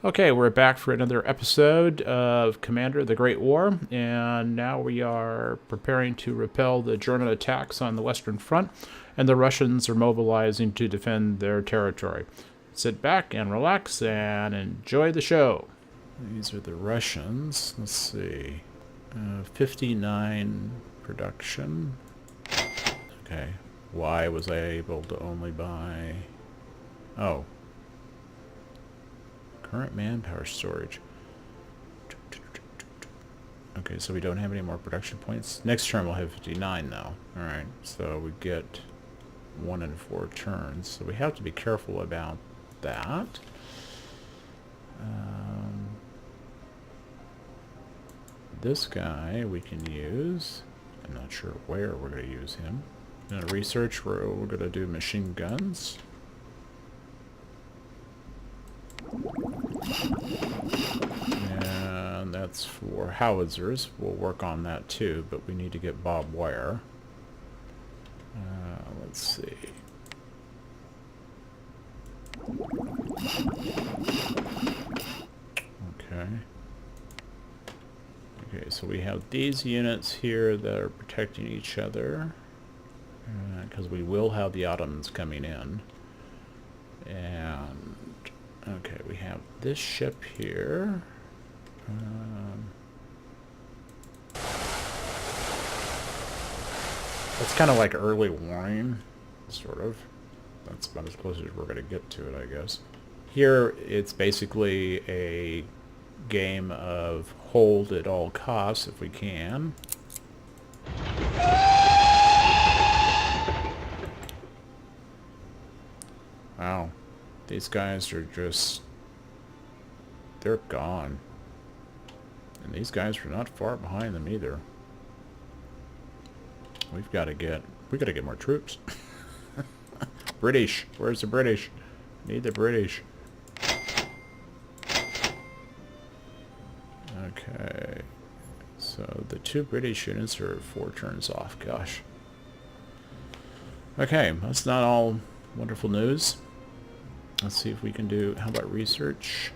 Okay, we're back for another episode of Commander of the Great War, and now we are preparing to repel the German attacks on the Western Front, and the Russians are mobilizing to defend their territory. Sit back and relax and enjoy the show. These are the Russians. Let's see. 59 production. Okay. Why was I able to only buy... Oh. Current manpower storage. Okay, so we don't have any more production points. Next turn we'll have 59 though. Alright, so we get 1 in 4 turns. So we have to be careful about that. This guy we can use. I'm not sure where we're going to use him. In research, we're going to do machine guns. And that's for howitzers. We'll work on that too, but we need to get barbed wire. Let's see. Okay. Okay, so we have these units here that are protecting each other. Because we will have the Ottomans coming in. And... okay, we have this ship here. It's kind of like early warning, sort of. That's about as close as we're going to get to it, I guess. Here, it's basically a game of hold at all costs if we can. Wow. These guys are just... they're gone. And these guys are not far behind them either. We gotta get more troops. British. Where's the British? Need the British. Okay. So the 2 British units are 4 turns off. Gosh. Okay, that's not all wonderful news. Let's see if we can do... how about research?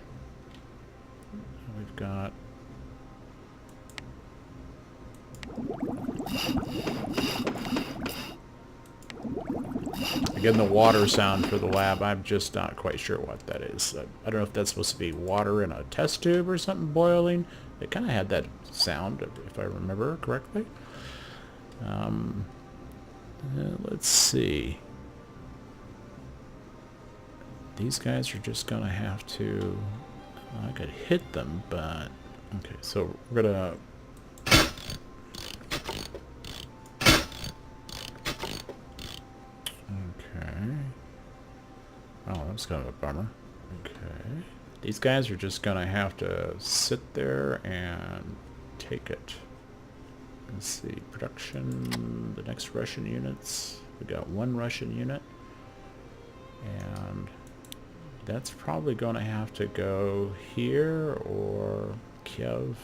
We've got... again, the water sound for the lab, I'm just not quite sure what that is. I don't know if that's supposed to be water in a test tube or something boiling. It kind of had that sound, if I remember correctly. Let's see. These guys are just going to have to... I could hit them, but... okay, so we're going to... okay. Oh, that was kind of a bummer. Okay. These guys are just going to have to sit there and take it. Let's see. Production... the next Russian units. We got 1 Russian unit. And... that's probably going to have to go here or Kiev.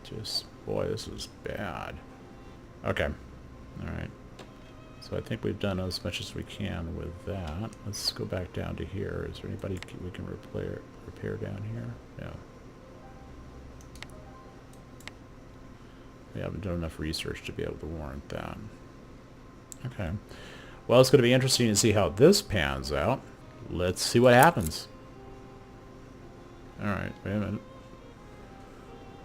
Just, boy, this is bad. Okay. Alright. So I think we've done as much as we can with that. Let's go back down to here. Is there anybody we can repair down here? No. We haven't done enough research to be able to warrant that. Okay. Well, it's going to be interesting to see how this pans out. Let's see what happens. Alright, wait a minute.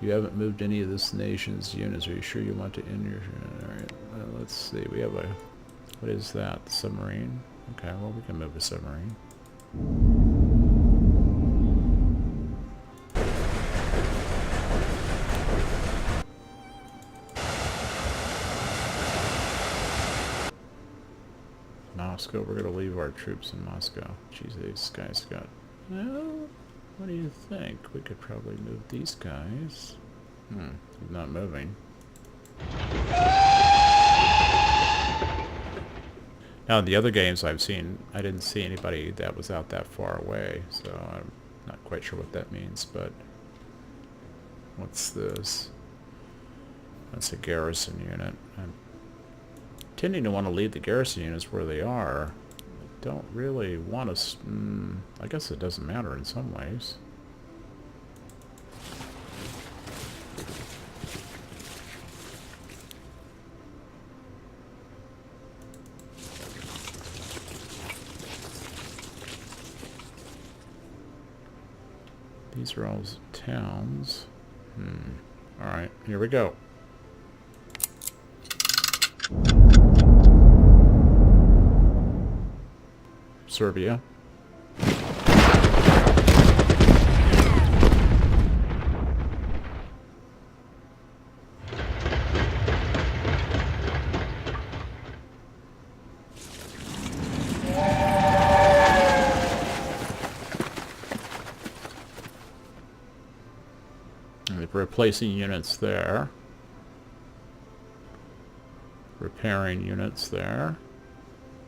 You haven't moved any of this nation's units. Are you sure you want to end your... alright, let's see. We have a... what is that? Submarine? Okay, well, we can move a submarine. Moscow, we're going to leave our troops in Moscow. Jeez, these guys got... well, what do you think? We could probably move these guys. He's not moving. Now, in the other games I've seen, I didn't see anybody that was out that far away, so I'm not quite sure what that means, but... what's this? That's a garrison unit. I'm tending to want to leave the garrison units where they are. don't really want to... I guess it doesn't matter in some ways. These are all towns. Alright, here we go. Serbia. Replacing units there. Repairing units there.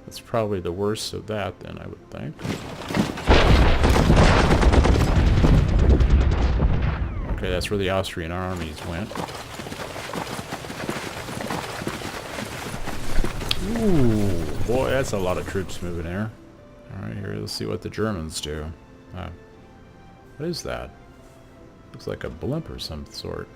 That's probably the worst of that then, I would think. Okay, that's where the Austrian armies went. Ooh, boy, that's a lot of troops moving there. Alright, here, let's see what the Germans do. What is that? Looks like a blimp or some sort.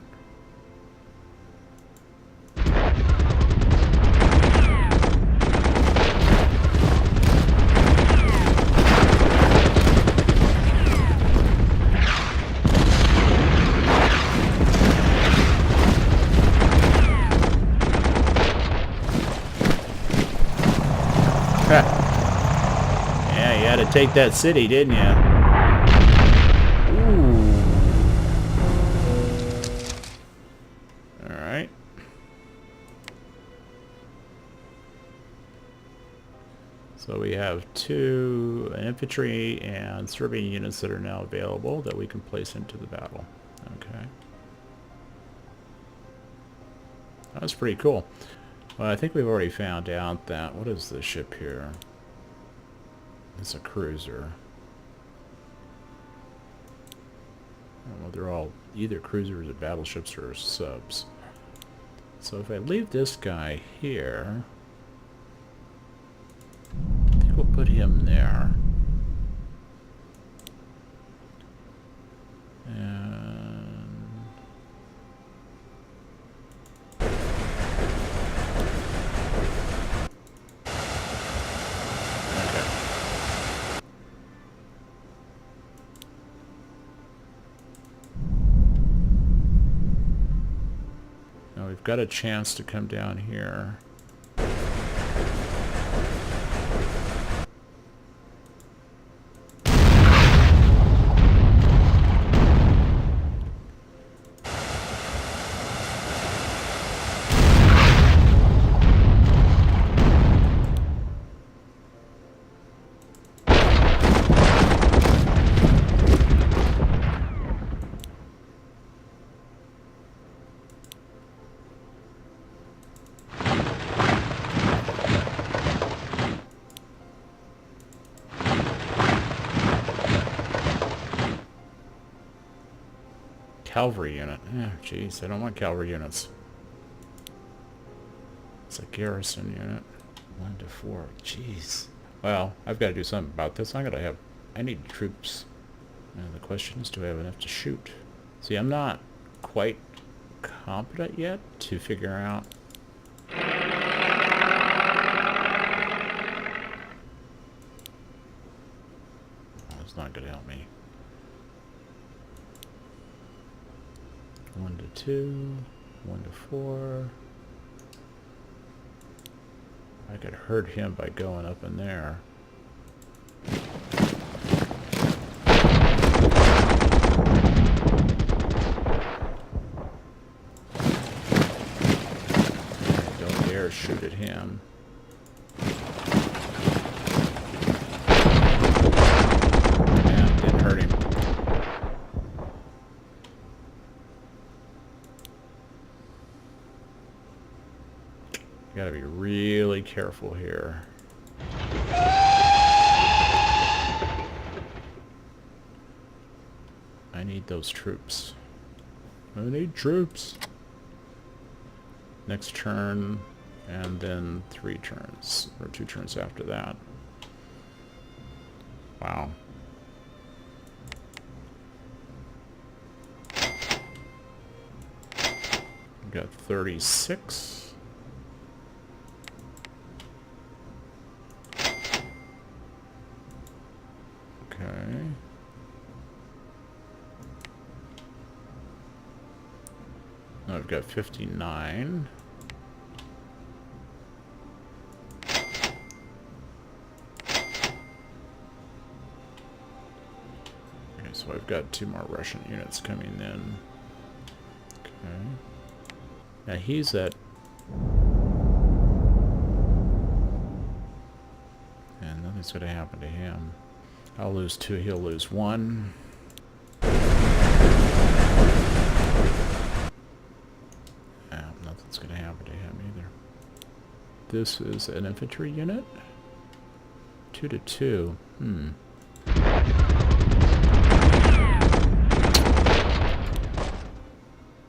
Yeah, you had to take that city, didn't you? So we have two infantry and Serbian units that are now available that we can place into the battle. Okay. That's pretty cool. Well, I think we've already found out that... What is this ship here? It's a cruiser. Well, they're all either cruisers or battleships or subs. So if I leave this guy here... I think we'll put him there. And... okay. Now we've got a chance to come down here. Cavalry unit. Yeah, jeez, I don't want cavalry units. It's a garrison unit. 1 to 4. Jeez. Well, I've got to do something about this. I need troops. And the question is, do I have enough to shoot? See, I'm not quite competent yet to figure out. That's not going to help me. 1 to 2, 1 to 4. I could hurt him by going up in there. Don't dare shoot at him. Yeah, didn't hurt him. Gotta be really careful here. I need those troops. I need troops. Next turn, and then 3 turns, or 2 turns after that. Wow. We got 36. Okay. Now we've got 59. Okay, so I've got 2 more Russian units coming in. Okay. Now he's at... And nothing's going to happen to him. I'll lose 2, he'll lose 1. Nothing's going to happen to him either. This is an infantry unit? 2 to 2.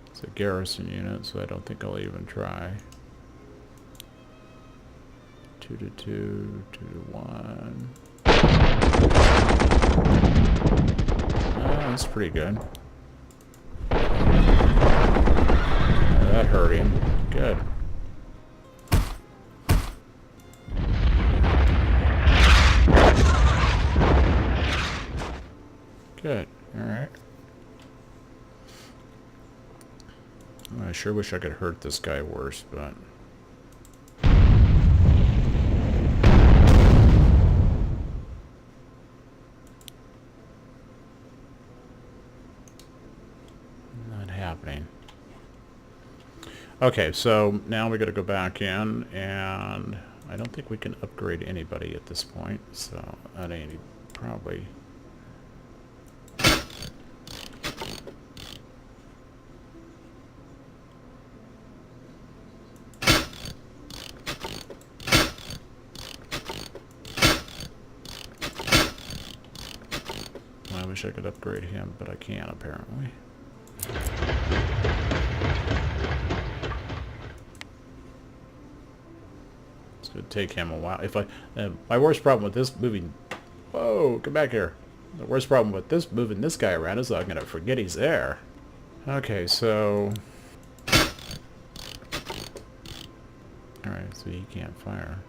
It's a garrison unit, so I don't think I'll even try. 2 to 2, 2 to 1. That's pretty good. That hurt him. Good. Good. Alright. I sure wish I could hurt this guy worse, but... not happening. Okay, so now we got to go back in, and I don't think we can upgrade anybody at this point, so that ain't probably... I wish I could upgrade him, but I can't apparently. It's gonna take him a while. If I, my worst problem with this moving, whoa, come back here. The worst problem with this moving this guy around is I'm gonna forget he's there. Okay, so, all right, so he can't fire.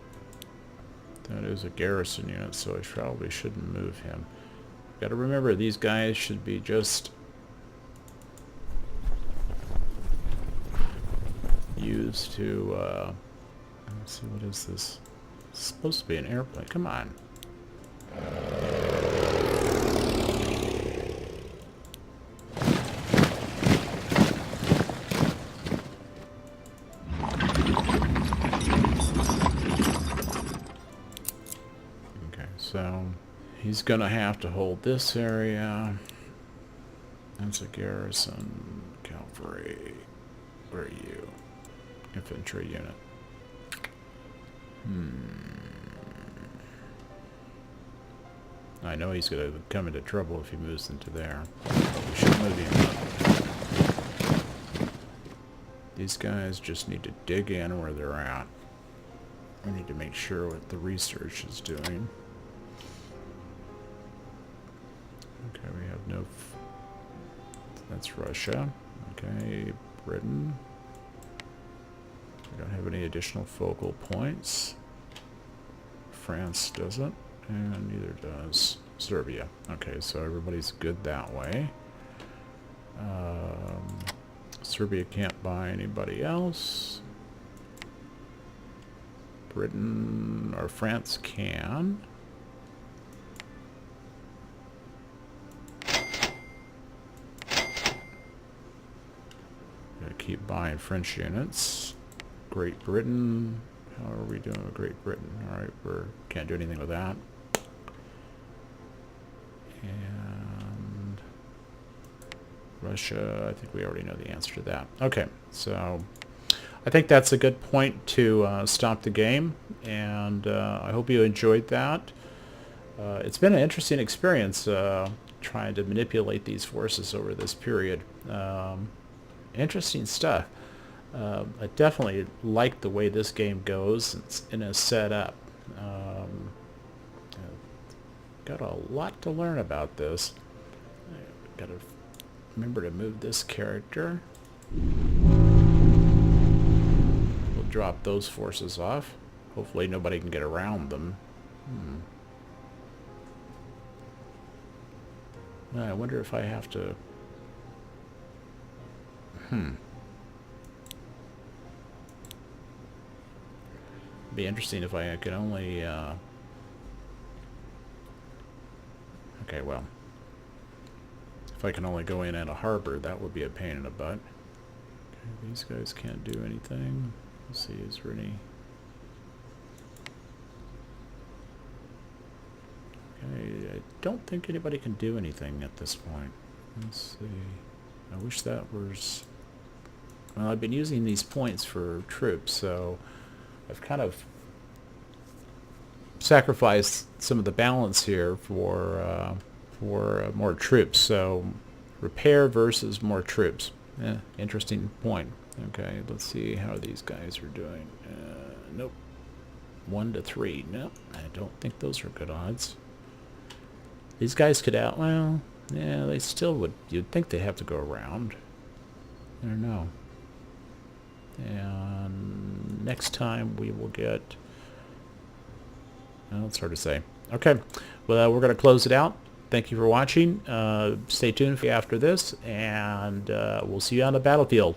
That is a garrison unit, so I probably shouldn't move him. Got to remember, these guys should be just used to, let's see, what is this? It's supposed to be an airplane. Come on. Okay, so... he's gonna have to hold this area. That's a garrison. Cavalry. Where are you? Infantry unit. I know he's gonna come into trouble if he moves into there. We should move him up. These guys just need to dig in where they're at. We need to make sure what the research is doing. Okay, we have no... that's Russia. Okay, Britain. We don't have any additional focal points. France doesn't, and neither does Serbia. Okay, so everybody's good that way. Serbia can't buy anybody else. Britain or France can. Keep buying French units. Great Britain. How are we doing with Great Britain? Alright, we can't do anything with that. And Russia, I think we already know the answer to that. Okay, so I think that's a good point to stop the game, and I hope you enjoyed that. It's been an interesting experience trying to manipulate these forces over this period. Interesting stuff. I definitely like the way this game goes and is set up. got a lot to learn about this. I've got to remember to move this character. We'll drop those forces off. Hopefully nobody can get around them. I wonder if I have to... Be interesting if I could only... Okay, well... If I can only go in at a harbor, that would be a pain in the butt. Okay, these guys can't do anything. Let's see, is there any... Okay, I don't think anybody can do anything at this point. Let's see. I wish that was... Well, I've been using these points for troops, so I've kind of sacrificed some of the balance here for more troops. So repair versus more troops. Yeah, interesting point. Okay, let's see how these guys are doing. Nope. 1 to 3. Nope. I don't think those are good odds. These guys could out... Well, yeah, they still would... You'd think they have to go around. I don't know. And next time we will get... Well, it's hard to say. Okay. Well, we're going to close it out. Thank you for watching. Stay tuned for after this, and we'll see you on the battlefield.